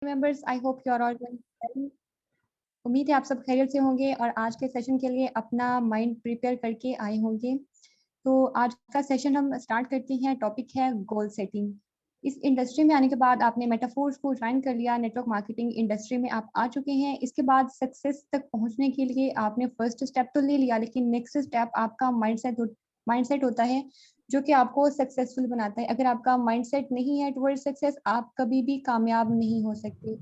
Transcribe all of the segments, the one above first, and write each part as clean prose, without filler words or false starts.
Members, I hope you are all doing well. उम्मीद है आप सब खैरियत से होंगे और आज के सेशन के लिए अपना माइंड प्रिपेयर करके आए होंगे। तो आज का सेशन हम स्टार्ट करते हैं। टॉपिक है गोल सेटिंग। इस इंडस्ट्री में आने के बाद आपने मेटाफोर्स को ज्वाइन कर लिया, नेटवर्क मार्केटिंग इंडस्ट्री में आप आ चुके हैं। इसके बाद सक्सेस तक पहुंचने के लिए आपने फर्स्ट स्टेप तो ले लिया, लेकिन नेक्स्ट स्टेप आपका माइंडसेट होता है जो कि आपको सक्सेसफुल बनाता है। अगर आपका माइंडसेट नहीं है टुवर्ड सक्सेस, आप कभी भी कामयाब नहीं हो सकते।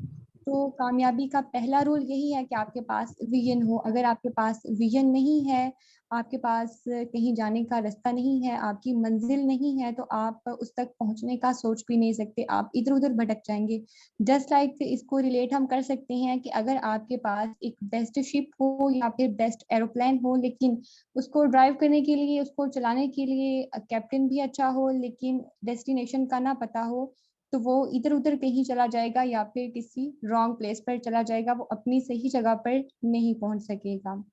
तो कामयाबी का पहला रूल यही है कि आपके पास विजन हो। अगर आपके पास विजन नहीं है, आपके पास कहीं जाने का रास्ता नहीं है, आपकी मंजिल नहीं है, तो आप उस तक पहुंचने का सोच भी नहीं सकते, आप इधर उधर भटक जाएंगे। जस्ट लाइक इसको रिलेट हम कर सकते हैं कि अगर आपके पास एक बेस्ट शिप हो या फिर बेस्ट एरोप्लेन हो, लेकिन उसको ड्राइव करने के लिए, उसको चलाने के लिए कैप्टन भी अच्छा हो, लेकिन डेस्टिनेशन का ना पता हो, तो वो इधर उधर कहीं चला जाएगा या फिर किसी रॉन्ग प्लेस पर चला जाएगा, वो अपनी सही जगह पर नहीं पहुंच सकेगा।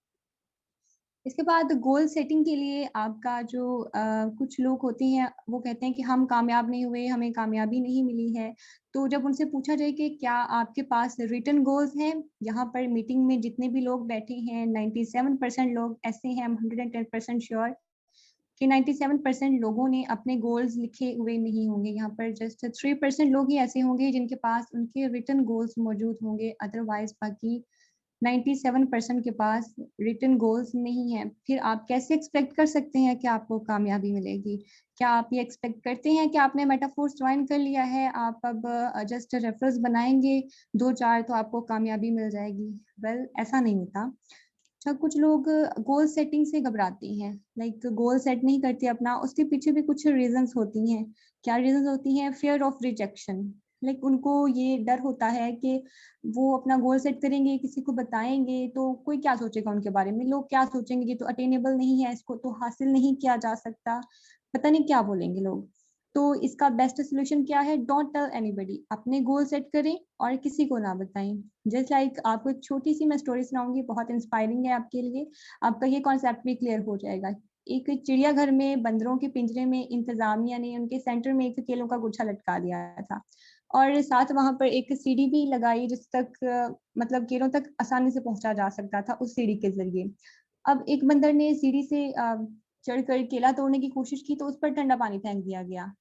इसके बाद गोल सेटिंग के लिए आपका जो कुछ लोग होते हैं वो कहते हैं कि हम कामयाब नहीं हुए, हमें कामयाबी नहीं मिली है। तो जब उनसे पूछा जाए कि क्या आपके पास रिटन गोल्स हैं, यहाँ पर मीटिंग में जितने भी लोग बैठे हैं 97% लोग ऐसे हैं, हम 110% श्योर कि 97% लोगों ने अपने गोल्स लिखे हुए नहीं होंगे। यहाँ पर जस्ट 3% लोग ही ऐसे होंगे जिनके पास उनके रिटन गोल्स मौजूद होंगे, अदरवाइज बाकी 97% के पास रिटन गोल्स नहीं है। फिर आप कैसे एक्सपेक्ट कर सकते हैं कि आपको कामयाबी मिलेगी? क्या आप ये एक्सपेक्ट करते हैं कि आपने मेटाफोर्स ज्वाइन कर लिया है, आप अब जस्ट रेफरेंस बनाएंगे दो चार तो आपको कामयाबी मिल जाएगी? वेल, ऐसा नहीं होता। अच्छा, कुछ लोग गोल सेटिंग से घबराते हैं, लाइक गोल सेट नहीं करते अपना, उसके पीछे भी कुछ रीजंस होती हैं। क्या रीजंस होती हैं? Fear of rejection. लाइक उनको ये डर होता है कि वो अपना गोल सेट करेंगे, किसी को बताएंगे तो कोई क्या सोचेगा उनके बारे में, लोग क्या सोचेंगे, ये तो अटेनेबल नहीं है, इसको तो हासिल नहीं किया जा सकता, पता नहीं क्या बोलेंगे लोग। तो इसका बेस्ट सोल्यूशन क्या है? Don't tell anybody. अपने गोल सेट करें और किसी को ना बताएं। जस्ट लाइक आपको एक छोटी सी मैं स्टोरी सुनाऊंगी, बहुत इंस्पायरिंग है आपके लिए, आपका ये कॉन्सेप्ट भी क्लियर हो जाएगा। एक चिड़ियाघर में बंदरों के पिंजरे में इंतजामिया ने उनके सेंटर में एक केलों का गुच्छा लटका दिया था और साथ वहां पर एक सीढ़ी भी लगाई जिस तक मतलब केलों तक आसानी से पहुंचा जा सकता था उस सीढ़ी के जरिए। अब एक बंदर ने सीढ़ी से चढ़कर केला तोड़ने की कोशिश की तो उस पर ठंडा पानी फेंक दिया गया।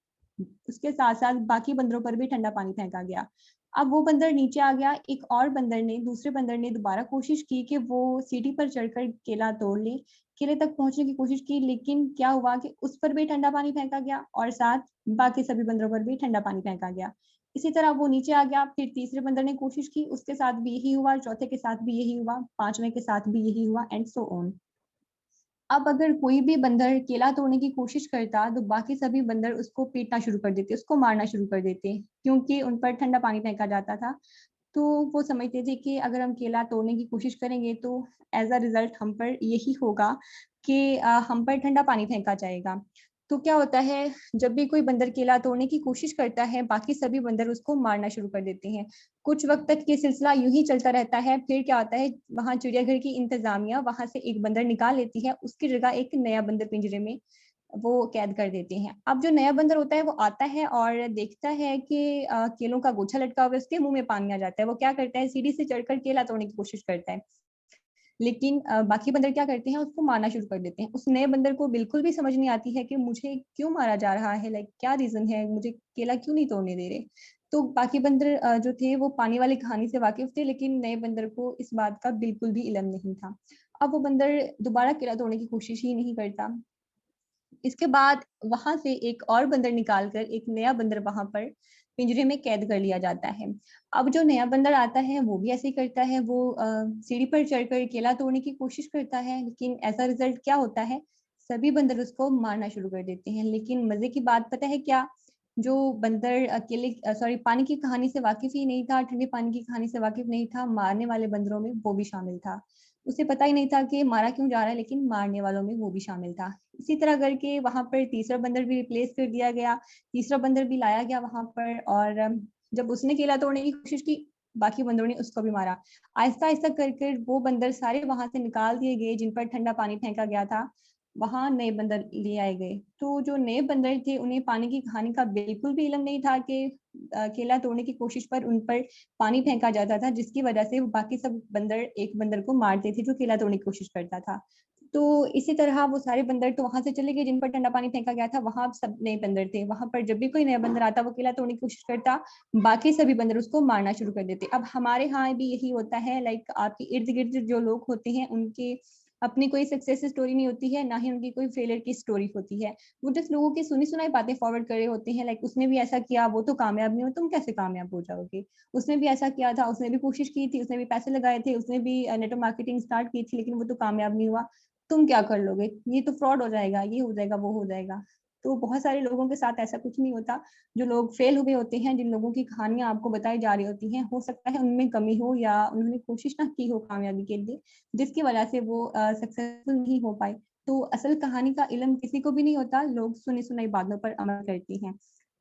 उसके साथ साथ बाकी बंदरों पर भी ठंडा पानी फेंका गया। अब वो बंदर नीचे आ गया, एक और बंदर ने, दूसरे बंदर ने दोबारा कोशिश की कि वो सीढ़ी पर चढ़कर केला तोड़ ले, केले तक पहुंचने की कोशिश की, लेकिन क्या हुआ कि उस पर भी ठंडा पानी फेंका गया और साथ बाकी सभी बंदरों पर भी ठंडा पानी फेंका गया। इसी तरह वो नीचे आ गया, फिर तीसरे बंदर ने कोशिश की, उसके साथ भी यही हुआ, चौथे के साथ भी यही हुआ, पांचवें के साथ भी यही हुआ, एंड सो ऑन। अब अगर कोई भी बंदर केला तोड़ने की कोशिश करता तो बाकी सभी बंदर उसको पीटना शुरू कर देते, उसको मारना शुरू कर देते, क्योंकि उन पर ठंडा पानी फेंका जाता था। तो वो समझते थे कि अगर हम केला तोड़ने की कोशिश करेंगे तो एज अ रिजल्ट हम पर यही होगा कि हम पर ठंडा पानी फेंका जाएगा। तो क्या होता है, जब भी कोई बंदर केला तोड़ने की कोशिश करता है, बाकी सभी बंदर उसको मारना शुरू कर देते हैं। कुछ वक्त तक ये सिलसिला यूं ही चलता रहता है। फिर क्या होता है, वहां चिड़ियाघर की इंतजामिया वहां से एक बंदर निकाल लेती है, उसकी जगह एक नया बंदर पिंजरे में वो कैद कर देते हैं। अब जो नया बंदर होता है वो आता है और देखता है कि केलों का गुच्छा लटका हुआ है, उसके मुंह में पानी आ जाता है। वो क्या करता है, सीढ़ी से चढ़कर केला तोड़ने की कोशिश करता है, लेकिन बाकी बंदर क्या करते हैं, उसको मारना शुरू कर देते हैं। उस नए बंदर को बिल्कुल भी समझ नहीं आती है कि मुझे क्यों मारा जा रहा है, लाइक क्या रीजन है, मुझे केला क्यों नहीं तोड़ने दे रहे। तो बाकी बंदर जो थे वो पानी वाली कहानी से वाकिफ थे, लेकिन नए बंदर को इस बात का बिल्कुल भी इल्म नहीं था। अब वो बंदर दोबारा केला तोड़ने की कोशिश ही नहीं करता। इसके बाद वहां से एक और बंदर निकालकर एक नया बंदर वहां पर पिंजरे में कैद कर लिया जाता है। अब जो नया बंदर आता है वो भी ऐसे ही करता है, वो सीढ़ी पर चढ़कर केला तोड़ने की कोशिश करता है, लेकिन ऐसा रिजल्ट क्या होता है, सभी बंदर उसको मारना शुरू कर देते हैं। लेकिन मजे की बात पता है क्या, जो बंदर अकेले सॉरी पानी की कहानी से वाकिफ ही नहीं था, ठंडे पानी की कहानी से वाकिफ नहीं था, मारने वाले बंदरों में वो भी शामिल था। उसे पता ही नहीं था कि मारा क्यों जा रहा है, लेकिन मारने वालों में वो भी शामिल था। इसी तरह करके वहां पर तीसरा बंदर भी रिप्लेस कर दिया गया, तीसरा बंदर भी लाया गया वहां पर, और जब उसने केला तोड़ने की कोशिश की, बाकी बंदरों ने उसको भी मारा। आहिस्ता आहिस्ता करके वो बंदर सारे वहां से निकाल दिए गए जिन पर ठंडा पानी फेंका गया था। वहां नए बंदर ले आए गए। तो जो नए बंदर थे उन्हें पानी की कहानी का बिल्कुल भी इल्म नहीं था कि केला तोड़ने की कोशिश पर उन पर पानी फेंका जाता था, जिसकी वजह से बाकी सब बंदर एक बंदर को मारते थे जो केला तोड़ने की कोशिश करता था। तो इसी तरह वो सारे बंदर तो वहां से चले गए जिन पर ठंडा पानी फेंका गया था, वहां सब नए बंदर थे। वहां पर जब भी कोई नया बंदर आता वो केला तोड़ने की कोशिश करता, बाकी सभी बंदर उसको मारना शुरू कर देते। अब हमारे यहाँ भी यही होता है, लाइक आपके इर्द गिर्द जो लोग होते हैं उनके अपनी कोई सक्सेस स्टोरी नहीं होती है, ना ही उनकी कोई फेलियर की स्टोरी होती है। वो जस्ट लोगों की सुनी सुनाई बातें फॉरवर्ड कर रहे होते हैं, लाइक उसने भी ऐसा किया, वो तो कामयाब नहीं हो, तुम कैसे कामयाब हो जाओगे। उसने भी ऐसा किया था, उसने भी कोशिश की थी, उसने भी पैसे लगाए थे, उसने भी नेटवर्क मार्केटिंग स्टार्ट की थी, लेकिन वो तो कामयाब नहीं हुआ, तुम क्या कर लोगे, ये तो फ्रॉड हो जाएगा, ये हो जाएगा, वो हो जाएगा। तो बहुत सारे लोगों के साथ ऐसा कुछ नहीं होता। जो लोग फेल हुए होते हैं, जिन लोगों की कहानियां आपको बताई जा रही होती हैं, हो सकता है उनमें कमी हो या उन्होंने कोशिश ना की हो कामयाबी के लिए, जिसकी वजह से वो सक्सेसफुल नहीं हो पाए। तो असल कहानी का इल्म किसी को भी नहीं होता, लोग सुनी सुनाई बातों पर अमल करते हैं।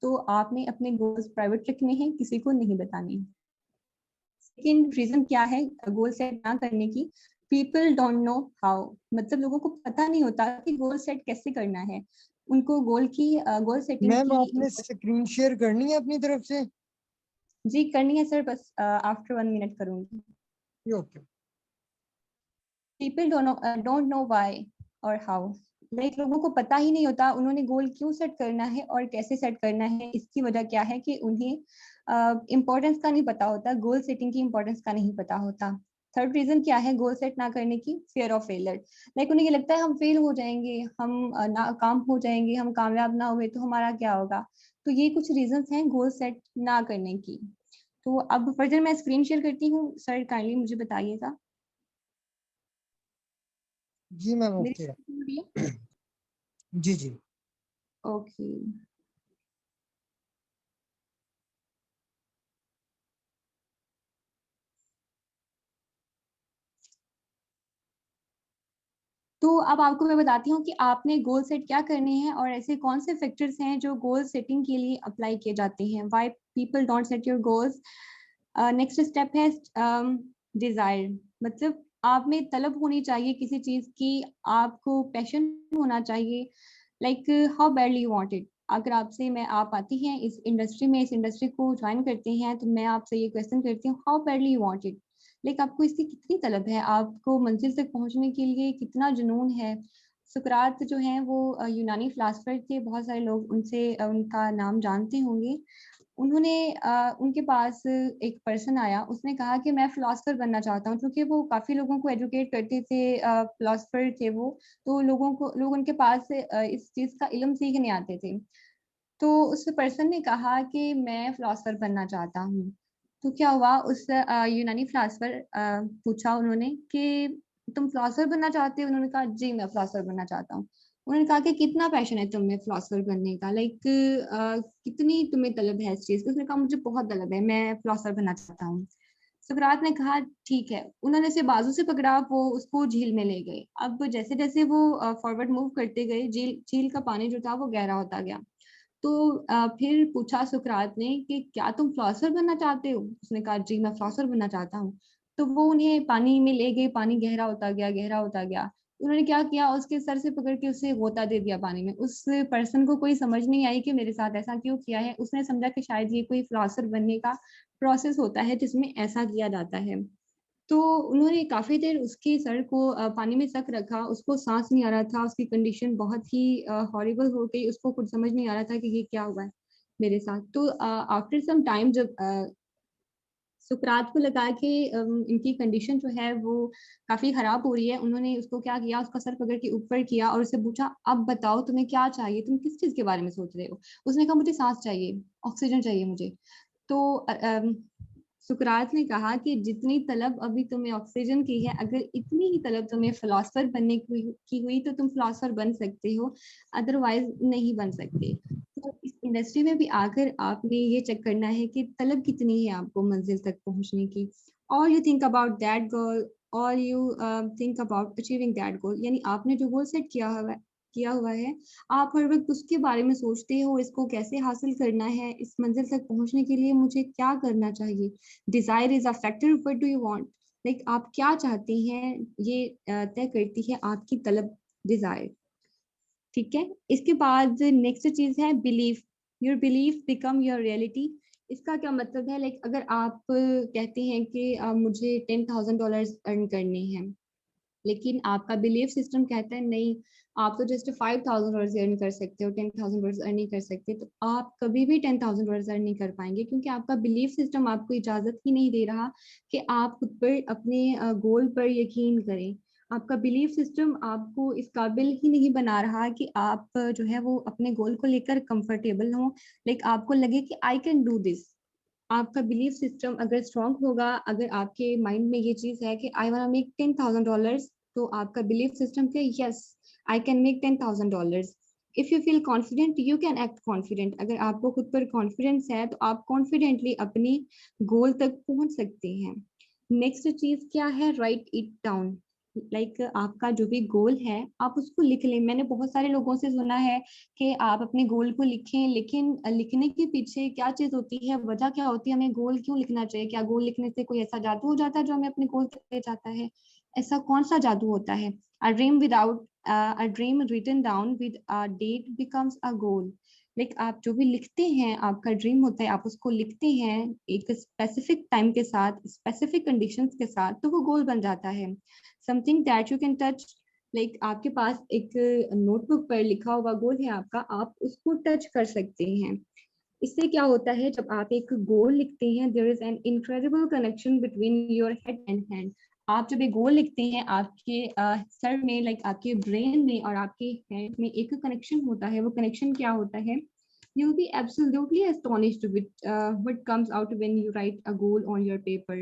तो आपने अपने गोल्स प्राइवेट रखने हैं, किसी को नहीं बताने हैं। सेकेंड रीजन क्या है गोल सेट ना करने की? पीपल डोंट नो हाउ, मतलब लोगों को पता नहीं होता कि गोल सेट कैसे करना है। उनको गोल सेटिंग मैम की आपने स्क्रीन शेयर करनी है अपनी तरफ से? जी करनी है सर, बस आफ्टर 1 मिनट करूंगी। Okay. People don't know why और हाउ, लाइक लोगों को पता ही नहीं होता उन्होंने गोल क्यों सेट करना है और कैसे सेट करना है। इसकी वजह क्या है कि उन्हें इम्पोर्टेंस का नहीं पता होता, गोल सेटिंग की इम्पोर्टेंस का नहीं पता होता। थर्ड रीजन क्या है गोल सेट ना करने की? फियर ऑफ फेलियर, लाइक उन्हें ये लगता है हम फेल हो जाएंगे, हम नाकाम हो जाएंगे, हम कामयाब ना हुए तो हमारा क्या होगा। तो ये कुछ रीजंस हैं गोल सेट ना करने की। तो अब फर्दर मैं स्क्रीन शेयर करती हूँ, सर काइंडली मुझे बताइएगा। जी मैम मेरी ओके। screen हो रही है? जी जी। ओके। तो अब आपको मैं बताती हूँ कि आपने गोल सेट क्या करने हैं और ऐसे कौन से फैक्टर्स हैं जो गोल सेटिंग के लिए अप्लाई किए जाते हैं। Why people don't set your goals. Next step है डिजायर, मतलब आप में तलब होनी चाहिए किसी चीज की, आपको पैशन होना चाहिए, like how badly you want it. अगर आपसे मैं आप आती हैं इस इंडस्ट्री में, इस इंडस्ट्री को ज्वाइन करते हैं, तो मैं आपसे ये क्वेश्चन करती हूँ how badly you want it, like आपको इसकी कितनी तलब है, आपको मंजिल तक पहुंचने के लिए कितना जुनून है। सुकरात जो है वो यूनानी फिलासफर थे, बहुत सारे लोग उनसे उनका नाम जानते होंगे। उन्होंने उनके पास एक पर्सन आया, उसने कहा कि मैं फिलासफर बनना चाहता हूँ, क्योंकि वो काफी लोगों को एजुकेट करते थे, फिलासफर थे वो। तो लोग उनके पास से इस चीज का इल्म सीखने आते थे। तो उस पर्सन ने कहा कि मैं फिलासफर बनना चाहता हूँ। तो क्या हुआ, उस यूनानी फिलासफर पूछा उन्होंने कि तुम फिलासफर बनना चाहते हो? उन्होंने कहा जी मैं फिलासफर बनना चाहता हूँ। उन्होंने कहा कि कितना पैशन है तुम्हें फिलासफर बनने का, लाइक कितनी तुम्हें तलब है इस चीज की? उसने कहा मुझे बहुत तलब है, मैं फिलासफर बनना चाहता हूँ। सुकरात ने कहा ठीक है। उन्होंने उसे बाजू से पकड़ा, वो उसको झील में ले गए। अब जैसे जैसे वो फॉरवर्ड मूव करते गए, झील झील का पानी जो था वो गहरा होता गया। तो फिर पूछा सुकरात ने कि क्या तुम फिलोसफर बनना चाहते हो? उसने कहा जी मैं फिलोसफर बनना चाहता हूँ। तो वो उन्हें पानी में ले गए, पानी गहरा होता गया, गहरा होता गया। उन्होंने क्या किया, उसके सर से पकड़ के उसे गोता दे दिया पानी में। उस पर्सन को कोई समझ नहीं आई कि मेरे साथ ऐसा क्यों किया है। उसने समझा कि शायद ये कोई फिलोसफर बनने का प्रोसेस होता है जिसमें ऐसा किया जाता है। तो उन्होंने काफी देर उसके सर को पानी में तक रखा, उसको सांस नहीं आ रहा था, उसकी कंडीशन बहुत ही हॉरिबल हो गई, उसको कुछ समझ नहीं आ रहा था कि ये क्या हुआ है मेरे साथ। तो आफ्टर सम टाइम जब सुकरात को लगा कि इनकी कंडीशन जो है वो काफी खराब हो रही है, उन्होंने उसको क्या किया, उसका सर पकड़ के ऊपर किया और उससे पूछा अब बताओ तुम्हें क्या चाहिए, तुम किस चीज के बारे में सोच रहे हो? उसने कहा मुझे सांस चाहिए, ऑक्सीजन चाहिए मुझे। तो सुकरात ने कहा कि जितनी तलब अभी तुम्हें ऑक्सीजन की है, अगर इतनी ही तलब तुम्हें फिलोसफर बनने की हुई तो तुम फिलोसफर बन सकते हो, अदरवाइज नहीं बन सकते। तो इस इंडस्ट्री में भी आकर आपने ये चेक करना है कि तलब कितनी है आपको मंजिल तक पहुंचने की। और you think about that goal, और you think about achieving that goal, यानी आपने जो गोल सेट किया हुआ है, आप हर वक्त उसके बारे में सोचते हो, इसको कैसे हासिल करना है, इस मंजिल तक पहुंचने के लिए मुझे क्या करना चाहिए। Desire is a factor, what do you want, like आप क्या चाहते हैं, ये तय करती है आपकी तलब, डिजायर। ठीक है। इसके बाद नेक्स्ट चीज है belief. Your belief become your reality. इसका क्या मतलब है, लाइक अगर आप कहते हैं कि मुझे $10,000 अर्न करने हैं, लेकिन आपका बिलीफ सिस्टम कहता है नहीं, आप तो जस्ट $5,000 अर्न कर सकते हो, $10,000 अर्न नहीं कर सकते, तो आप कभी भी $10,000 अर्न नहीं कर पाएंगे, क्योंकि आपका बिलीफ सिस्टम आपको इजाजत ही नहीं दे रहा कि आप खुद पर अपने गोल पर यकीन करें। आपका बिलीफ सिस्टम आपको इस काबिल ही नहीं बना रहा कि आप जो है वो अपने गोल को लेकर कंफर्टेबल हो, लाइक आपको लगे कि आई कैन डू दिस। आपका बिलीफ सिस्टम अगर स्ट्रांग होगा, अगर आपके माइंड में ये चीज है कि आई वांट मेक $10,000, तो आपका बिलीफ सिस्टम के yes I can make $10,000। If you feel confident you can act confident. अगर आपको खुद पर कॉन्फिडेंस है तो आप कॉन्फिडेंटली अपनी गोल तक पहुंच सकते हैं। नेक्स्ट चीज क्या है, राइट इट डाउन। लाइक आपका जो भी गोल है आप उसको लिख लें। मैंने बहुत सारे लोगों से सुना है कि आप अपने गोल को लिखें, लेकिन लिखने के पीछे क्या चीज होती है, वजह क्या होती है, हमें गोल क्यों लिखना चाहिए? क्या गोल लिखने से कोई ऐसा जादू हो जाता है जो हमें अपने गोल तक ले जाता है? ऐसा कौन सा जादू होता है? A dream written down with a date becomes a goal. Like आप जो भी लिखते हैं, आपका ड्रीम होता है, आप उसको लिखते हैं एक स्पेसिफिक टाइम के साथ, स्पेसिफिक कंडीशंस के साथ, तो वो गोल बन जाता है। Something that you can touch. Like आपके पास एक नोटबुक पर लिखा हुआ गोल है आपका, आप उसको टच कर सकते हैं। इससे क्या होता है, जब आप एक गोल लिखते हैं, there is an incredible connection between your head and hand. आप जब एक गोल लिखते हैं, आपके सर में, लाइक आपके ब्रेन में और आपके हैंड में एक कनेक्शन होता है। वो कनेक्शन क्या होता है, you will be absolutely astonished with what comes out when you write a goal on your paper.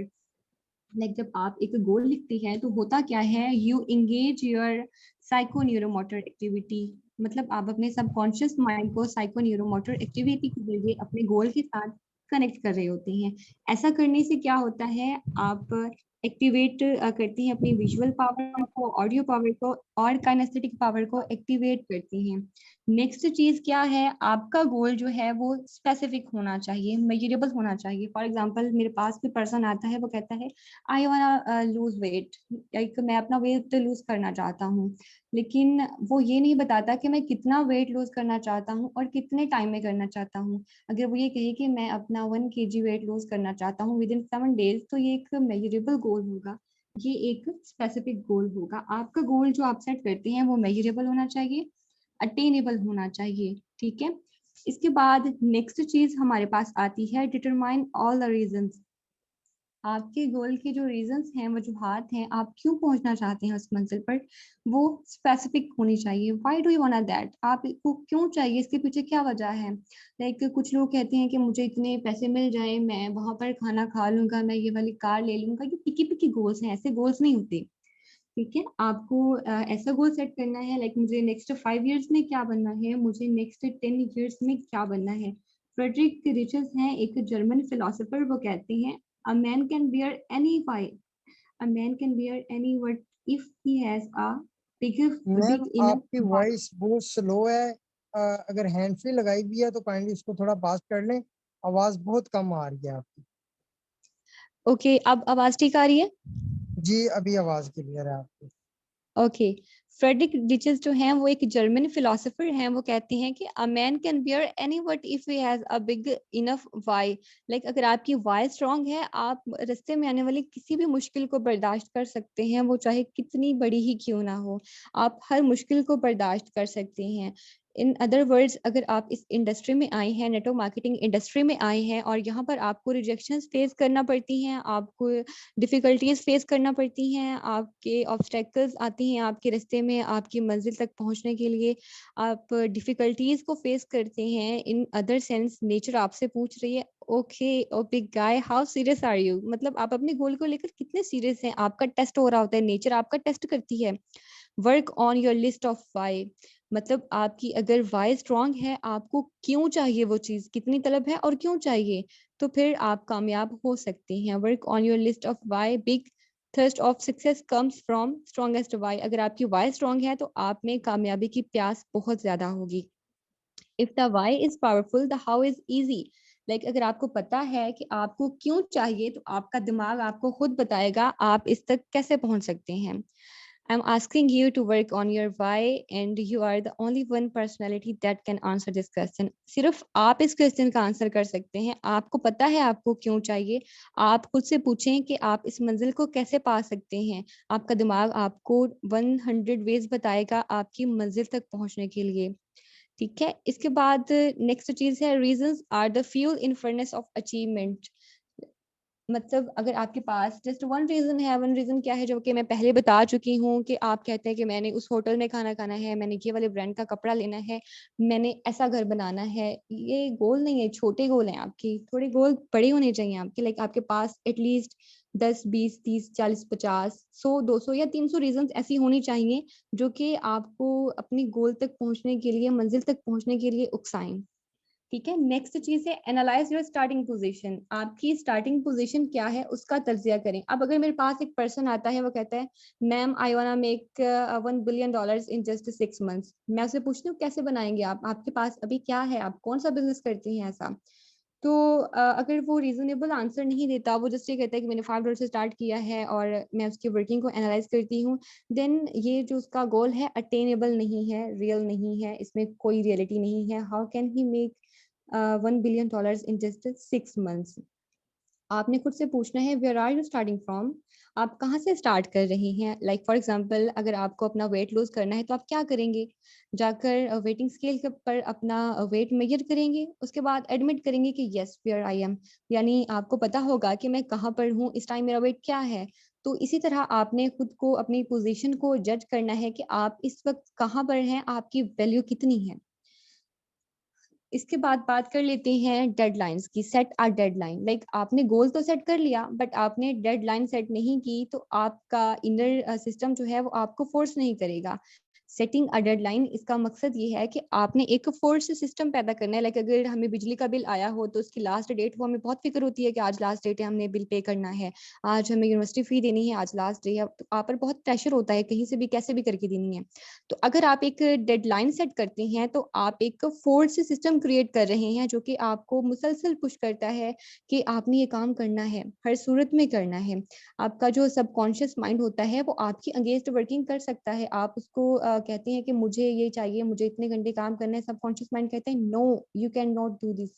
Like जब आप एक गोल लिखते हैं तो होता क्या है, you engage your psycho neuromotor activity. मतलब आप अपने सबकॉन्शियस माइंड को साइको न्यूरोमोटर एक्टिविटी के जरिए अपने गोल के साथ कनेक्ट कर रहे होते हैं। ऐसा करने से क्या होता है, आप एक्टिवेट करते हैं अपनी विजुअल पावर को, ऑडियो पावर को और काइनेस्थेटिक पावर को एक्टिवेट करते हैं। नेक्स्ट चीज क्या है, आपका गोल जो है वो स्पेसिफिक होना चाहिए, मेजरेबल होना चाहिए। फॉर एग्जांपल मेरे पास कोई पर्सन आता है, वो कहता है आई वांना लूज वेट, लाइक मैं अपना वेट लूज करना चाहता हूँ, लेकिन वो ये नहीं बताता कि मैं कितना वेट लूज करना चाहता हूँ और कितने टाइम में करना चाहता हूँ। अगर वो ये कहे कि मैं अपना 1 kg वेट लूज करना चाहता हूँ विद इन 7 डेज, तो ये एक मेजरेबल गोल होगा, ये एक स्पेसिफिक गोल होगा। आपका गोल जो आप सेट करते हैं वो मेजरेबल होना चाहिए, अटेनेबल होना चाहिए। ठीक है। इसके बाद नेक्स्ट चीज हमारे पास आती है, डिटरमाइन ऑल द रीजंस। आपके गोल के जो रीजंस हैं, वजूहात हैं, आप क्यों पहुंचना चाहते हैं उस मंजिल पर, वो स्पेसिफिक होनी चाहिए। Why do you want that, आपको क्यों चाहिए, इसके पीछे क्या वजह है? लाइक कुछ लोग कहते हैं कि मुझे इतने पैसे मिल जाए, मैं वहां पर खाना खा लूंगा, मैं ये वाली कार ले लूंगा। ये पिकी पिकी गोल्स हैं, ऐसे गोल्स नहीं होते। ठीक है। आपको ऐसा गोल सेट करना है, लाइक मुझे नेक्स्ट 5 इयर्स में क्या बनना है, मुझे नेक्स्ट 10 इयर्स में क्या बनना है। फ्रेडरिक रिचेस हैं एक जर्मन फिलोसोफर, वो कहते हैं a man can bear any fight, a man can bear any what if he has a big ma'am big enough आपकी heart. वॉइस बहुत स्लो है। अगर हैंड फ्री लगाई भी है तो काइंडली उसको थोड़ा पास कर लें। आवाज बहुत कम आ रही है आपकी। ओके, अब आवाज ठीक आ रही है? जी अभी आवाज क्लियर है आपकी। ओके। फ्रेडरिक डिचेस जो हैं वो एक जर्मन फिलोसोफर हैं, वो कहते हैं कि a man can bear any what if he has a big enough why. Like अगर आपकी वाई स्ट्रांग है, आप रास्ते में आने वाली किसी भी मुश्किल को बर्दाश्त कर सकते हैं, वो चाहे कितनी बड़ी ही क्यों ना हो, आप हर मुश्किल को बर्दाश्त कर सकते हैं। इन अदर वर्ड्स, अगर आप इस इंडस्ट्री में आए हैं, नेटवर्क मार्केटिंग इंडस्ट्री में आए हैं, और यहाँ पर आपको रिजेक्शंस फेस करना पड़ती हैं, आपको डिफिकल्टीज फेस करना पड़ती हैं, आपके ऑब्स्टेकल्स आती हैं आपके रास्ते में आपकी मंजिल तक पहुंचने के लिए, आप डिफिकल्टीज को फेस करते हैं, इन अदर सेंस नेचर आपसे पूछ रही है, okay oh big guy how serious are you, मतलब आप अपने गोल को लेकर कितने सीरियस हैं, आपका टेस्ट हो रहा होता है, नेचर आपका टेस्ट करती है। Work on your list of why, मतलब आपकी अगर वाई स्ट्रांग है, आपको क्यों चाहिए वो चीज, कितनी तलब है और क्यों चाहिए, तो फिर आप कामयाब हो सकते हैं। Work on your list of why, big thirst of success comes from strongest why. अगर आपकी वाई स्ट्रांग है तो आप में कामयाबी की प्यास बहुत ज्यादा होगी। If the why is powerful the how is easy. Like अगर आपको पता है कि आपको क्यों चाहिए, तो आपका दिमाग आपको खुद बताएगा आप इस तक कैसे पहुंच सकते हैं। I'm asking you to work on your why and you are the only one personality that can answer this question. सिर्फ आप इस क्वेश्चन का आंसर कर सकते हैं. आपको पता है आपको क्यों चाहिए. आप खुद से पूछें कि आप इस मंजिल को कैसे पा सकते हैं. आपका दिमाग आपको 100 वेज बताएगा आपकी मंजिल तक पहुंचने के लिए. ठीक है. इसके बाद नेक्स्ट चीज है reasons are the fuel in furnace of achievement. मतलब अगर आपके पास जस्ट वन रीजन है, वन रीजन क्या है जो कि मैं पहले बता चुकी हूँ कि आप कहते हैं कि मैंने उस होटल में खाना खाना है, मैंने ये वाले ब्रांड का कपड़ा लेना है, मैंने ऐसा घर बनाना है. ये गोल नहीं है, छोटे गोल हैं आपके. थोड़े गोल बड़े होने चाहिए आपके. लाइक आपके पास एटलीस्ट 10 20 30 40 50 100 200 या 300 रीजन ऐसी होनी चाहिए जो कि आपको अपनी गोल तक पहुंचने के लिए, मंजिल तक पहुंचने के लिए उकसाएं. ठीक है. नेक्स्ट चीज है एनालाइज योर स्टार्टिंग पोजीशन. आपकी स्टार्टिंग पोजीशन क्या है उसका तज्जिया करें. अब अगर मेरे पास एक पर्सन आता है, वो कहता है ma'am I वांना make $1 billion in just 6 months. मैं उससे पूछती हूँ कैसे बनाएंगे आप, आपके पास अभी क्या है, आप कौन सा बिजनेस करते हैं ऐसा. तो अगर वो रीजनेबल आंसर नहीं देता, वो जस्ट ये कहता है कि मैंने $5 से स्टार्ट किया है और मैं उसकी वर्किंग को एनालाइज करती हूँ, देन ये जो उसका गोल है अटेनेबल नहीं है, रियल नहीं है, इसमें कोई रियलिटी नहीं है. How can he make $1 billion in just 6 months. आपने खुद से पूछना है where are you starting from. आप कहाँ से स्टार्ट कर रही हैं. लाइक फॉर एग्जांपल अगर आपको अपना वेट लूज करना है तो आप क्या करेंगे, जाकर वेटिंग स्केल पर अपना वेट मेजर करेंगे, उसके बाद एडमिट करेंगे कि यस वेयर आई एम. यानी आपको पता होगा कि मैं कहाँ पर हूँ, इस टाइम मेरा वेट क्या है. तो इसी तरह आपने खुद को, अपनी पोजीशन को जज करना है कि आप इस वक्त कहाँ पर हैं, आपकी वैल्यू कितनी है. इसके बाद बात कर लेते हैं डेडलाइंस की. Set a deadline. लाइक आपने गोल तो सेट कर लिया बट आपने डेडलाइन सेट नहीं की, तो आपका इनर सिस्टम जो है वो आपको फोर्स नहीं करेगा. सेटिंग अ डेडलाइन, इसका मकसद ये है कि आपने एक फोर्स सिस्टम पैदा करना है. लाइक अगर हमें बिजली का बिल आया हो तो उसकी लास्ट डेट हो, हमें बहुत फिक्र होती है कि आज लास्ट डेट है, हमने बिल पे करना है, आज हमें यूनिवर्सिटी फी देनी है, आज लास्ट डे है. तो आप पर बहुत प्रेशर होता है कहीं से भी कैसे भी करके देनी है. तो अगर आप एक डेडलाइन सेट करते हैं तो आप एक फोर्स सिस्टम क्रिएट कर रहे हैं जो कि आपको मुसलसल पुश करता है कि आपने ये काम करना है, हर सूरत में करना है. आपका जो सबकॉन्शियस माइंड होता है वो आपकी अगेंस्ट वर्किंग कर सकता है. आप उसको कहते हैं कि मुझे ये चाहिए, मुझे इतने घंटे काम करना है, सबकॉन्शियस माइंड कहते हैं no you can not do this.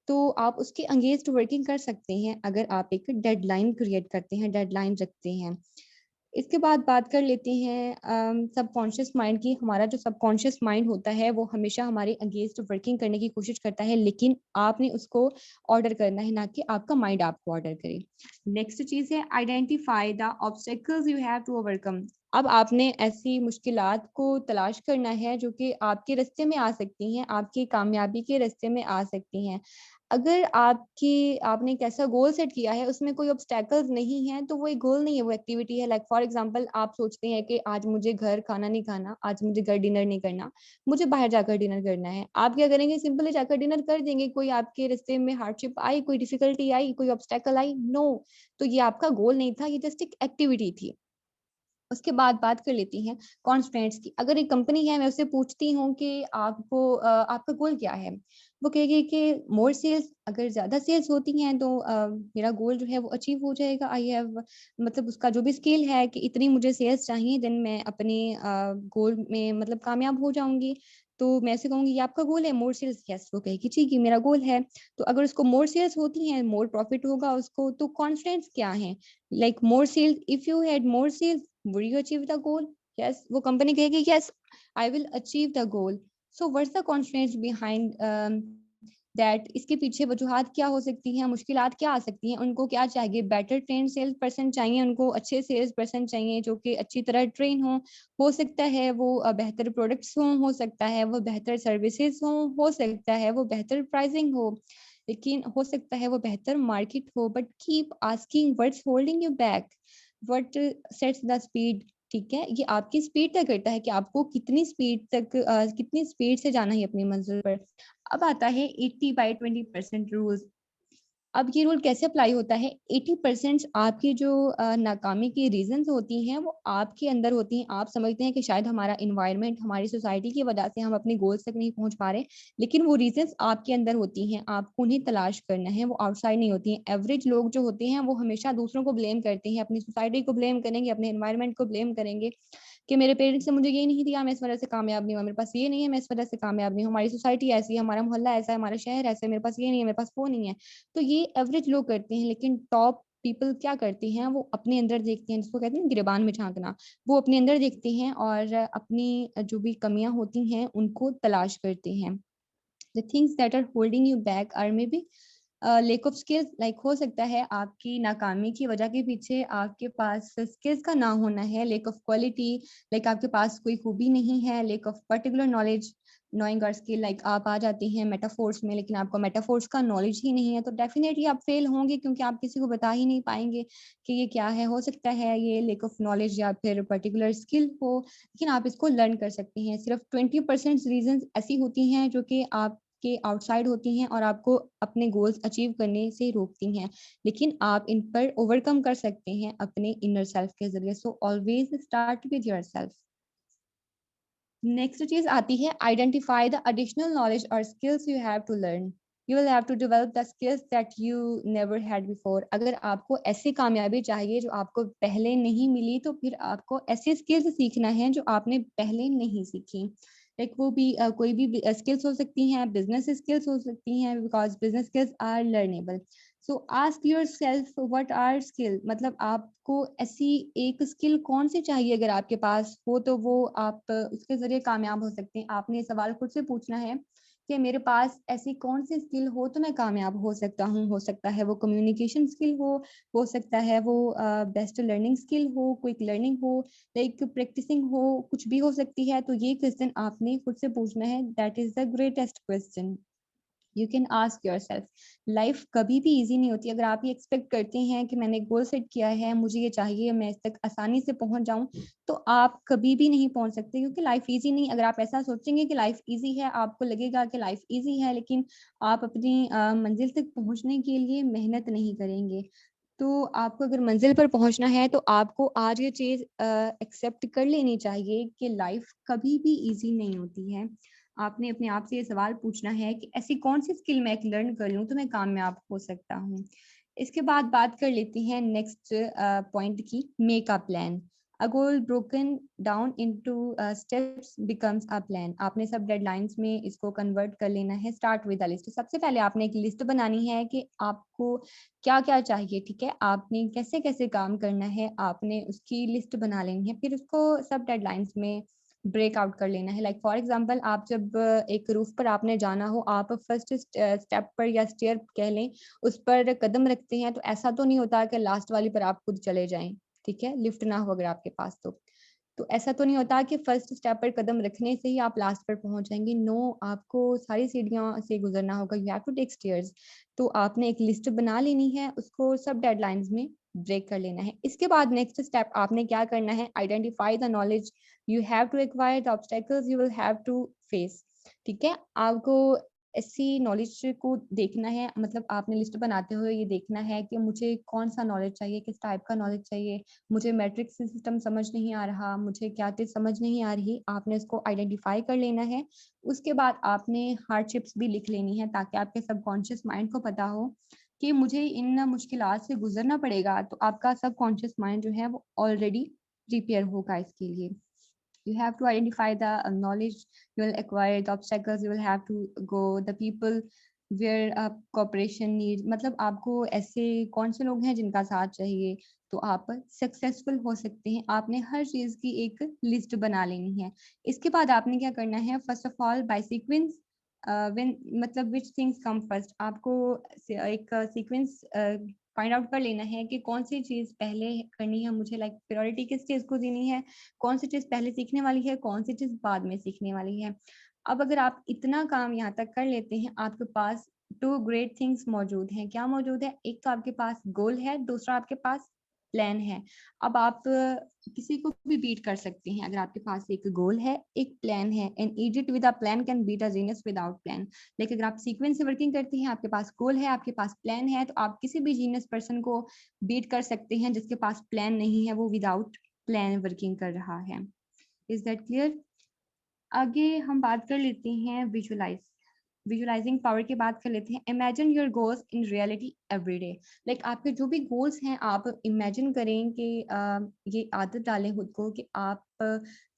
तो आप उसके अगेंस्ट वर्किंग कर सकते हैं अगर आप एक डेडलाइन क्रिएट करते हैं, डेडलाइन रखते हैं. इसके बाद बात कर लेते हैं सबकॉन्शियस माइंड की. हमारा जो सबकॉन्शियस माइंड होता है वो हमेशा हमारे अगेंस्ट वर्किंग करने की कोशिश करता है, लेकिन आपने उसको ऑर्डर करना है, ना कि आपका माइंड आपको ऑर्डर करे. नेक्स्ट चीज है identify the obstacles you have to overcome. अब आपने ऐसी मुश्किलात को तलाश करना है जो कि आपके रास्ते में आ सकती हैं, आपकी कामयाबी के रास्ते में आ सकती हैं. अगर आपने एक ऐसा गोल सेट किया है उसमें कोई ऑब्स्टेकल्स नहीं है तो वो एक गोल नहीं है, वो एक्टिविटी है. लाइक फॉर एग्जांपल आप सोचते हैं कि आज मुझे घर खाना नहीं खाना, आज मुझे घर डिनर नहीं करना, मुझे बाहर जाकर डिनर करना है. आप क्या करेंगे, सिंपली जाकर डिनर कर देंगे. कोई आपके रास्ते में हार्डशिप आई, कोई डिफिकल्टी आई, कोई ऑब्स्टेकल आई, नो. तो ये आपका गोल नहीं था, ये जस्ट एक एक्टिविटी थी. उसके बाद बात कर लेती हैं कॉन्स्ट्रेंट्स की. अगर एक कंपनी है, मैं उससे पूछती हूँ कि आपका गोल क्या है, वो कहेगी कि मोर सेल्स. अगर ज्यादा सेल्स होती हैं तो मेरा गोल जो है वो अचीव हो जाएगा. आई हैव, मतलब उसका जो भी स्केल है कि इतनी मुझे सेल्स चाहिए, देन मैं अपने गोल में मतलब कामयाब हो जाऊंगी. तो मैं ऐसे कहूंगी ये आपका गोल है मोर सेल्स, यस. वो कहेगी ठीक है मेरा गोल है. तो अगर उसको मोर सेल्स होती हैं, मोर प्रॉफिट होगा उसको, तो कॉन्फिडेंस क्या है. Like more sales, if you had more sales will you achieve the goal. Yes, वो कंपनी कहेगी yes I will achieve the goal. So what's the constraints behind that. इसके पीछे वजूहात क्या हो सकती हैं, मुश्किलात क्या आ सकती हैं. उनको क्या चाहिए, बेटर ट्रेन सेल्स पर्सन चाहिए, उनको अच्छे सेल्स पर्सन चाहिए जो कि अच्छी तरह ट्रेन हो सकता है वो बेहतर प्रोडक्ट्स हो सकता है वो बेहतर सर्विसेज हो सकता है वो बेहतर प्राइसिंग हो, लेकिन हो सकता है वो बेहतर मार्केट हो. But keep asking what's holding you back, what sets the speed. ठीक है, ये आपकी स्पीड तय करता है कि आपको कितनी स्पीड तक कितनी स्पीड से जाना है अपनी मंजिल पर. अब आता है 80/20% रूल. अब ये रूल कैसे अप्लाई होता है? 80% आपकी जो नाकामी की रीजंस होती हैं वो आपके अंदर होती हैं। आप समझते हैं कि शायद हमारा एनवायरनमेंट, हमारी सोसाइटी की वजह से हम अपने गोल्स तक नहीं पहुंच पा रहे, लेकिन वो रीजंस आपके अंदर होती हैं। आपको उन्हें तलाश करना है, वो आउटसाइड नहीं होती हैं। एवरेज लोग जो होते हैं वो हमेशा दूसरों को ब्लेम करते हैं, अपनी सोसाइटी को ब्लेम करेंगे, अपने एनवायरनमेंट को ब्लेम करेंगे कि मेरे पेरेंट्स ने मुझे ये नहीं दिया, मैं इस वजह से कामयाब नहीं हुआ, मेरे पास ये नहीं है, मैं इस वजह से कामयाब नहीं हूँ, हमारी सोसाइटी ऐसी है, हमारा मोहल्ला ऐसा है, हमारा शहर ऐसा है, मेरे पास ये नहीं है, मेरे पास वो नहीं है। तो ये एवरेज लोग करते हैं, लेकिन टॉप पीपल क्या करते हैं, वो अपने अंदर देखते हैं, जिसको कहते हैं गिरेबान में झांकना। वो अपने अंदर देखते हैं और अपनी जो भी कमियां होती हैं उनको तलाश करते हैं। The things that are holding you back are maybe lake of skills. Like हो सकता है आपकी नाकामी की वजह के पीछे आपके पास स्किल्स का ना होना है, लेक ऑफ क्वालिटी, लाइक आपके पास कोई खूबी नहीं है, lake of particular knowledge, knowing और स्किल। लाइक आप आ जाते हैं मेटाफोर्स में, लेकिन आपको मेटाफोर्स का नॉलेज ही नहीं है, तो डेफिनेटली आप फेल होंगे, क्योंकि आप किसी को बता ही नहीं पाएंगे कि ये क्या है। हो सकता है ये लेक ऑफ नॉलेज या फिर पर्टिकुलर स्किल हो, लेकिन आप इसको लर्न कर सकते हैं। सिर्फ 20% रीजन ऐसी होती हैं जो कि आप के आउटसाइड होती हैं और आपको अपने गोल्स अचीव करने से रोकती हैं, लेकिन आप इन पर ओवरकम कर सकते हैं अपने इनर सेल्फ के जरिए। So always start with yourself. Next चीज आती है आइडेंटिफाई द एडिशनल नॉलेज और skills you have to learn. You will have to develop the skills that you never had before. अगर आपको ऐसी कामयाबी चाहिए जो आपको पहले नहीं मिली, तो फिर आपको ऐसी स्किल्स सीखना है जो आपने पहले नहीं सीखी। लाइक वो भी कोई भी स्किल्स हो सकती हैं, बिजनेस स्किल्स हो सकती हैं, because business skills are learnable. So ask your self what are skill, मतलब आपको ऐसी एक स्किल कौन सी चाहिए, अगर आपके पास हो तो वो आप उसके जरिए कामयाब हो सकते हैं। आपने ये सवाल खुद से पूछना है कि मेरे पास ऐसी कौन सी स्किल हो तो मैं कामयाब हो सकता हूँ। हो सकता है वो कम्युनिकेशन स्किल हो सकता है वो बेस्ट लर्निंग स्किल हो, क्विक लर्निंग हो, लाइक प्रैक्टिसिंग हो, कुछ भी हो सकती है। तो ये क्वेश्चन आपने खुद से पूछना है। That is the greatest question you can ask your self. Life कभी भी इजी नहीं होती। अगर आप ये एक्सपेक्ट करते हैं कि मैंने गोल सेट किया है, मुझे ये चाहिए, मैं इस तक आसानी से पहुंच जाऊं, तो आप कभी भी नहीं पहुंच सकते, क्योंकि लाइफ इजी नहीं। अगर आप ऐसा सोचेंगे कि लाइफ इजी है, आपको लगेगा कि लाइफ इजी है, लेकिन आप अपनी मंजिल तक पहुंचने के लिए मेहनत नहीं करेंगे। तो आपको अगर मंजिल पर पहुंचना है तो आपको आज ये चीज एक्सेप्ट कर लेनी चाहिए कि लाइफ कभी भी इजी नहीं होती है। आपने अपने आप से ये सवाल पूछना है कि ऐसी कौन सी स्किल मैं लर्न कर लूं तो मैं कामयाब हो सकता हूँ। इसके बाद बात कर लेते हैं नेक्स्ट पॉइंट की, make a plan. A goal broken down into steps becomes a plan. आपने सब डेडलाइंस में इसको कन्वर्ट कर लेना है। Start with a list. सबसे पहले आपने एक लिस्ट बनानी है कि आपको क्या क्या चाहिए, ठीक है, आपने कैसे कैसे काम करना है, आपने उसकी लिस्ट बना लेनी है। फिर उसको सब डेडलाइंस में ब्रेक आउट कर लेना है। लाइक फॉर एग्जांपल, आप जब एक रूफ पर आपने जाना हो, आप फर्स्ट स्टेप पर या स्टेयर कह लें, उस पर कदम रखते हैं, तो ऐसा तो नहीं होता कि लास्ट वाली पर आप खुद चले जाएं, ठीक है, लिफ्ट ना हो अगर आपके पास। तो ऐसा तो नहीं होता कि फर्स्ट स्टेप पर कदम रखने से ही आप लास्ट पर पहुंच जाएंगे। नो, आपको सारी सीढ़ियों से गुजरना होगा। You have to take stairs. तो आपने एक लिस्ट बना लेनी है, उसको सब डेडलाइंस में ब्रेक कर लेना है। इसके बाद नेक्स्ट स्टेप आपने क्या करना है, identify the knowledge you have to acquire, the obstacles you will have to face. ठीक है, आपको ऐसी नॉलेज को देखना है, मतलब आपने लिस्ट बनाते हुए ये देखना है कि मुझे कौन सा नॉलेज चाहिए, किस टाइप का नॉलेज चाहिए। मुझे मैट्रिक्स सिस्टम समझ नहीं आ रहा, मुझे क्या चीज समझ नहीं आ रही, आपने इसको आइडेंटिफाई कर लेना है। उसके बाद आपने हार्डशिप्स भी लिख लेनी है, ताकि आपके सबकॉन्शियस माइंड को पता हो कि मुझे इन मुश्किलात से गुजरना पड़ेगा। तो आपका सबकॉन्शियस माइंड जो है वो ऑलरेडी प्रिपेयर होगा इसके लिए। You have to identify the knowledge you will acquire, the obstacles you will have to go, the people where cooperation need, मतलब आपको ऐसे कौन से लोग हैं जिनका साथ चाहिए, तो आप सक्सेसफुल हो सकते हैं। आपने हर चीज की एक लिस्ट बना लेनी है। इसके बाद आपने क्या करना है, first of all by sequence, when मतलब विच थिंग्स कम फर्स्ट, आपको एक सीक्वेंस फाइंड आउट कर लेना है कि कौन सी चीज पहले करनी है मुझे, लाइक प्रायोरिटी किस चीज को देनी है, कौन सी चीज पहले सीखने वाली है, कौन सी चीज बाद में सीखने वाली है। अब अगर आप इतना काम यहाँ तक कर लेते हैं, आपके पास टू ग्रेट थिंग्स मौजूद हैं। क्या मौजूद है, एक तो आपके पास गोल है, दूसरा आपके पास प्लान है। अब आप किसी को भी बीट कर सकते हैं अगर आपके पास एक गोल है, एक प्लान है। An idiot with a plan can beat a genius without plan. लेकिन अगर आप सीक्वेंस से वर्किंग करते हैं, आपके पास गोल है, आपके पास प्लान है, तो आप किसी भी जीनियस पर्सन को बीट कर सकते हैं जिसके पास प्लान नहीं है, वो विदाउट प्लान वर्किंग कर रहा है। Is that clear? आगे हम बात कर लेते हैं विजुलाइजिंग पावर की बात कर लेते हैं। Imagine your goals in reality everyday. Like आपके जो भी गोल्स हैं, आप इमेजिन करें कि ये आदत डालें खुद को कि आप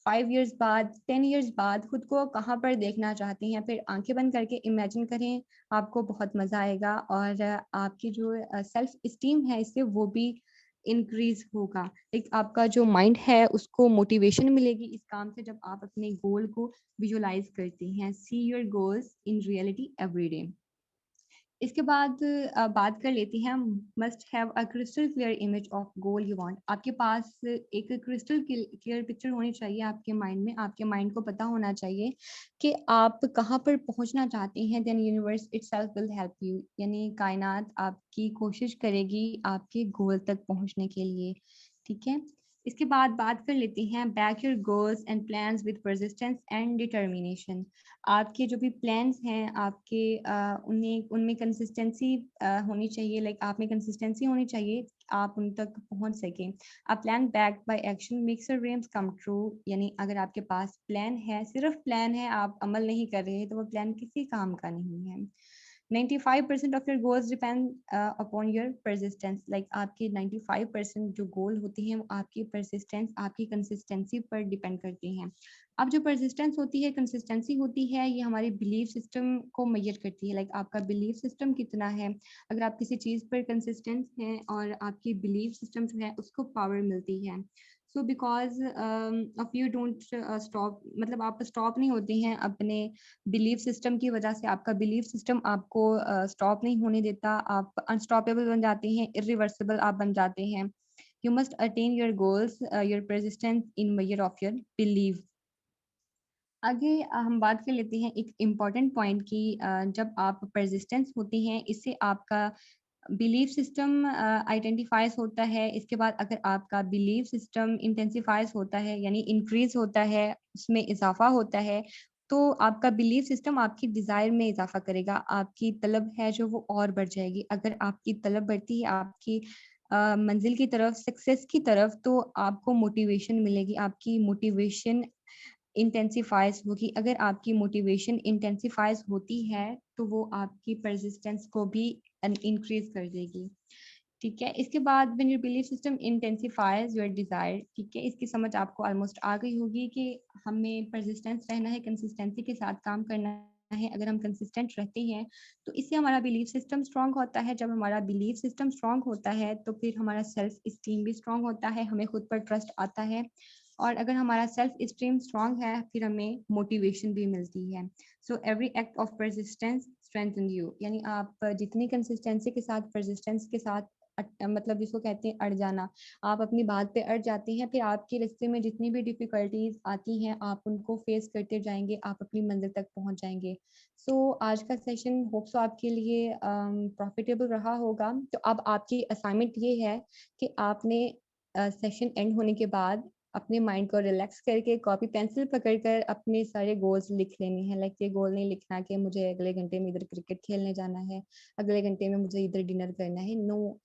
5 years बाद, 10 years बाद खुद को कहाँ पर देखना चाहते हैं। फिर आंखें बंद करके इमेजिन करें, आपको बहुत मजा आएगा और आपकी जो सेल्फ इस्टीम है इससे वो भी इंक्रीज होगा। एक आपका जो माइंड है उसको मोटिवेशन मिलेगी इस काम से, जब आप अपने गोल को विजुलाइज करते हैं। See your goals in reality everyday. इसके बाद बात कर लेते हैं, must have a crystal clear image of goal you want. आपके पास एक क्रिस्टल क्लियर पिक्चर होनी चाहिए आपके माइंड में। आपके माइंड को पता होना चाहिए कि आप कहाँ पर पहुंचना चाहते हैं। Then universe itself will help you, यानी कायनात आपकी कोशिश करेगी आपके गोल तक पहुंचने के लिए। ठीक है। इसके बाद बात कर लेते हैं, back your goals and plans with persistence and determination. आपके जो भी प्लान्स हैं आपके उन्हें उनमें कंसिस्टेंसी होनी चाहिए। लाइक आप में कंसिस्टेंसी होनी चाहिए, आप उन तक पहुंच सकें। A plan backed by action makes your dreams come true. यानी अगर आपके पास प्लान है, सिर्फ प्लान है, आप अमल नहीं कर रहे, तो वो प्लान किसी काम का नहीं है। 95% of your goals depend upon your persistence. Like आपके 95% जो गोल होते हैं वो आपकी परसिस्टेंस, आपकी कंसिस्टेंसी पर डिपेंड करते हैं। अब जो परसिस्टेंस होती है, कंसिस्टेंसी होती है, ये हमारे बिलीफ सिस्टम को मेजर करती है। लाइक आपका बिलीफ सिस्टम कितना है। अगर आप किसी चीज़ पर कंसिस्टेंट हैं और आपकी बिलीफ सिस्टम जो है उसको पावर मिलती है। So because of you don't stop, मतलब आप स्टॉप नहीं होते हैं अपने बिलीफ सिस्टम की वजह से। आपका बिलीफ सिस्टम आपको स्टॉप नहीं होने देता, आप अनस्टॉपेबल बन जाते हैं, इरिवर्सिबल आप बन जाते हैं। You must attain your goals your persistence in measure of your believe. आगे हम बात कर लेते हैं एक इम्पॉर्टेंट पॉइंट की, जब आप परसिस्टेंस होते हैं इससे आपका बिलीफ सिस्टम आइडेंटिफाइज होता है। इसके बाद अगर आपका बिलीफ सिस्टम इंटेंसिफाइज होता है, यानी इंक्रीज होता है, उसमें इजाफा होता है, तो आपका बिलीफ सिस्टम आपकी डिज़ायर में इजाफा करेगा। आपकी तलब है जो वो और बढ़ जाएगी। अगर आपकी तलब बढ़ती है आपकी मंजिल की तरफ, सक्सेस की तरफ, तो आपको मोटिवेशन मिलेगी, आपकी मोटिवेशन इंटेंसिफाइज होगी। अगर आपकी मोटिवेशन इंटेंसिफाइज होती है तो वो आपकी परसिस्टेंस को भी इंक्रीज कर देगी। ठीक है। इसके बाद when your belief system intensifies your desire. ठीक है, इसकी समझ आपको ऑलमोस्ट आ गई होगी कि हमें परसिस्टेंस रहना है, कंसिस्टेंसी के साथ काम करना है। अगर हम कंसिस्टेंट रहते हैं तो इससे हमारा बिलीफ सिस्टम स्ट्रांग होता है। जब हमारा बिलीफ सिस्टम स्ट्रांग होता है तो फिर हमारा सेल्फ इस्टीम भी स्ट्रांग होता है, हमें खुद पर ट्रस्ट आता है। और अगर हमारा सेल्फ स्टीम स्ट्रांग है फिर हमें मोटिवेशन भी मिलती है। So every act of persistence strengthen you. यानी आप जितनी कंसिस्टेंसी के साथ, परसिस्टेंस के साथ मतलब जिसको कहते हैं अड़ जाना, आप अपनी बात पे अड़ जाते हैं, फिर आपके रास्ते में जितनी भी डिफिकल्टीज आती हैं आप उनको फेस करते जाएंगे, आप अपनी मंजिल तक पहुंच जाएंगे। सो आज का सेशन होप्स आपके लिए प्रॉफिटेबल रहा होगा। तो अब आपकी असाइनमेंट ये है कि आपने सेशन एंड होने के बाद अपने माइंड को रिलैक्स करके कॉपी पेंसिल पकड़कर अपने सारे गोल्स लिख लेने हैं। लाइक ये गोल नहीं लिखना कि मुझे अगले घंटे में इधर क्रिकेट खेलने जाना है, अगले घंटे में मुझे इधर डिनर करना है। नो,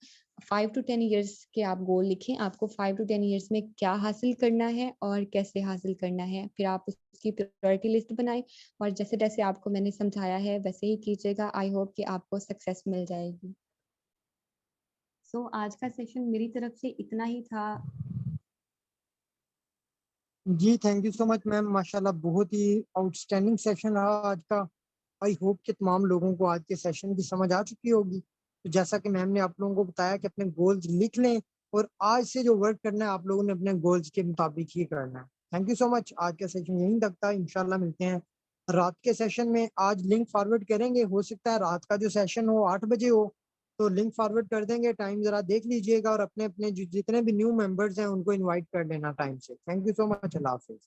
5 to 10 years के आप गोल लिखें। आपको 5 to 10 years में क्या हासिल करना है और कैसे हासिल करना है, फिर आप उसकी प्रायोरिटी लिस्ट बनाएं और जैसे जैसे आपको मैंने समझाया है वैसे ही कीजिएगा। आई होप कि आपको सक्सेस मिल जाएगी। सो आज का सेशन मेरी तरफ से इतना ही था। जी thank you so much ma'am, माशाल्लाह बहुत ही आउटस्टैंडिंग सेशन रहा आज का। आई होप कि तमाम लोगों को आज के सेशन की समझ आ चुकी होगी। तो जैसा कि मैम ने आप लोगों को बताया कि अपने गोल्स लिख लें और आज से जो वर्क करना है आप लोगों ने अपने गोल्स के मुताबिक ही करना है। Thank you so much. आज का सेशन यहीं तक था, इंशाल्लाह मिलते हैं रात के सेशन में। आज लिंक फॉरवर्ड करेंगे, हो सकता है रात का जो सेशन हो 8 बजे हो, तो लिंक फॉरवर्ड कर देंगे। टाइम जरा देख लीजिएगा और अपने अपने जितने भी न्यू मेंबर्स हैं उनको इनवाइट कर लेना टाइम से। Thank you so much. Allah Hafiz.